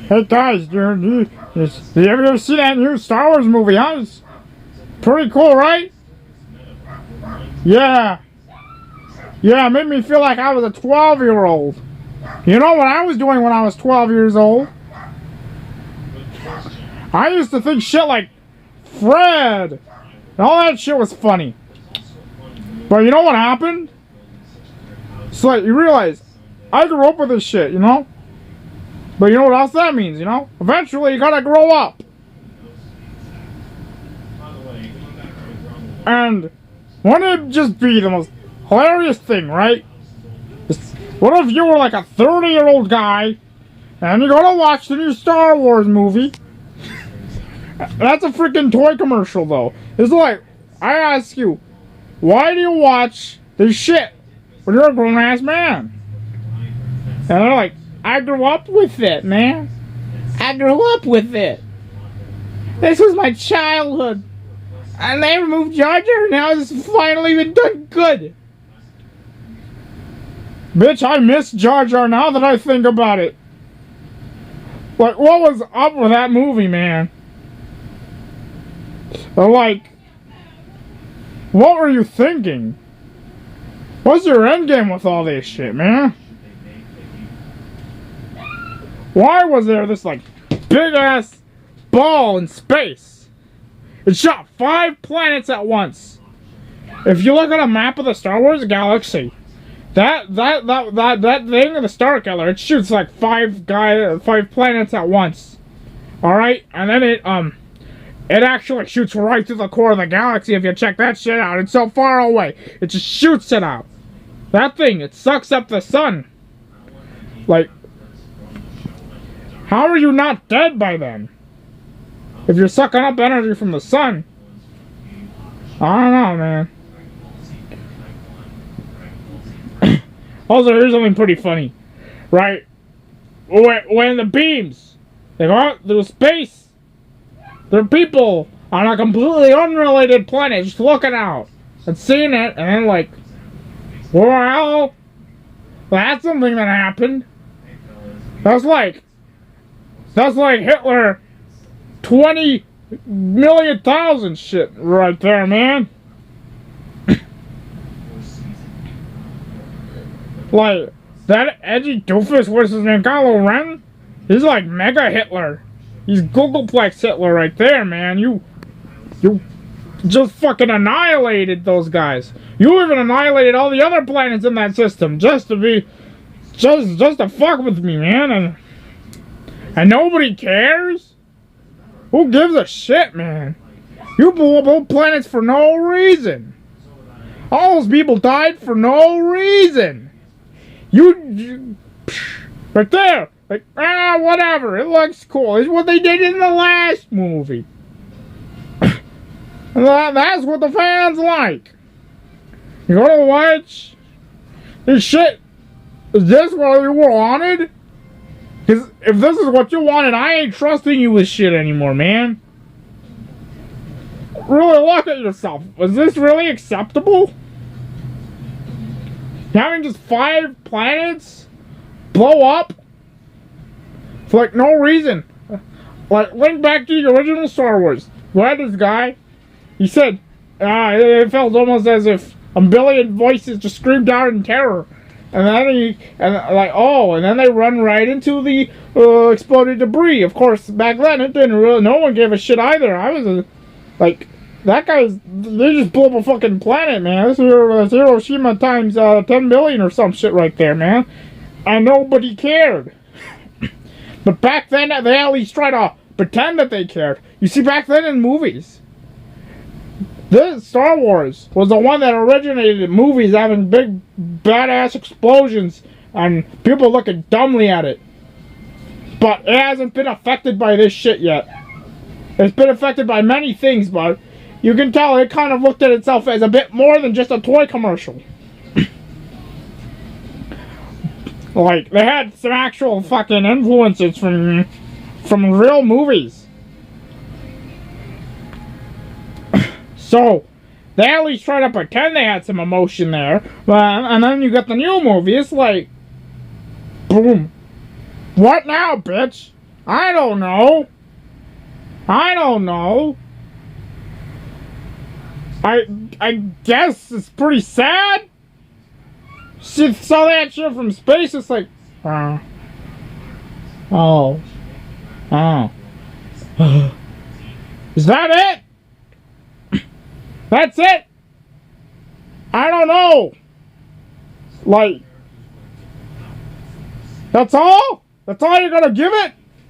Hey guys, you ever see that new Star Wars movie? Huh? It's pretty cool, right? Yeah. Yeah, it made me feel like I was a 12-year-old. You know what I was doing when I was 12 years old? I used to think shit like Fred and all that shit was funny. But you know what happened? It's like you realize I grew up with this shit, you know? But you know what else that means, you know? Eventually you gotta grow up. And wouldn't it just be the most hilarious thing, right? What if you were like a 30-year-old guy and you go to watch the new Star Wars movie? That's a freaking toy commercial, though. It's like, I ask you, why do you watch this shit when you're a grown-ass man? And they're like, I grew up with it, man. I grew up with it. This was my childhood. And they removed Jar Jar, and now it's finally been done good. Bitch, I miss Jar Jar now that I think about it. Like, what was up with that movie, man? Like, what were you thinking? What's your endgame with all this shit, man? Why was there this, like, big-ass ball in space? It shot 5 planets at once. If you look at a map of the Star Wars galaxy, that thing in the Star Killer, it shoots like 5 planets at once. Alright? And then it actually shoots right through the core of the galaxy if you check that shit out. It's so far away. It just shoots it out. That thing, it sucks up the sun. Like, how are you not dead by then? If you're sucking up energy from the sun. I don't know, man. Also, here's something pretty funny. Right? When the beams, they go out through space, there are people on a completely unrelated planet just looking out and seeing it, and then like, well, that's something that happened. That's like Hitler 20 million thousand shit right there, man. Like, that edgy doofus, what's his name, Kylo Ren? He's like Mega Hitler. He's Googleplex Hitler right there, man. You just fucking annihilated those guys. You even annihilated all the other planets in that system just to fuck with me, man. And nobody cares? Who gives a shit, man? You blew up all planets for no reason. All those people died for no reason. You right there, like, whatever, it looks cool. It's what they did in the last movie. That's what the fans like. You gonna watch this shit? Is this what you wanted? Because if this is what you wanted, I ain't trusting you with shit anymore, man. Really look at yourself. Was this really acceptable? Having just 5 planets blow up for like no reason. Like, link back to the original Star Wars. We had this guy. He said, it felt almost as if a billion voices just screamed out in terror. And then and then they run right into the exploded debris. Of course, back then it didn't really. No one gave a shit either. I was like. That guy's, they just blew up a fucking planet, man. This is Hiroshima times 10 billion or some shit right there, man. And nobody cared. But back then, they at least tried to pretend that they cared. You see, back then in movies, this Star Wars was the one that originated movies having big, badass explosions and people looking dumbly at it. But it hasn't been affected by this shit yet. It's been affected by many things, but you can tell it kind of looked at itself as a bit more than just a toy commercial. Like, they had some actual fucking influences from real movies. So, they at least tried to pretend they had some emotion there. And then you got the new movie, it's like, boom. What now, bitch? I don't know. I don't know. I guess it's pretty sad. She saw that shit from space. It's like, oh. Is that it? That's it? I don't know. Like, that's all? That's all you're gonna give it?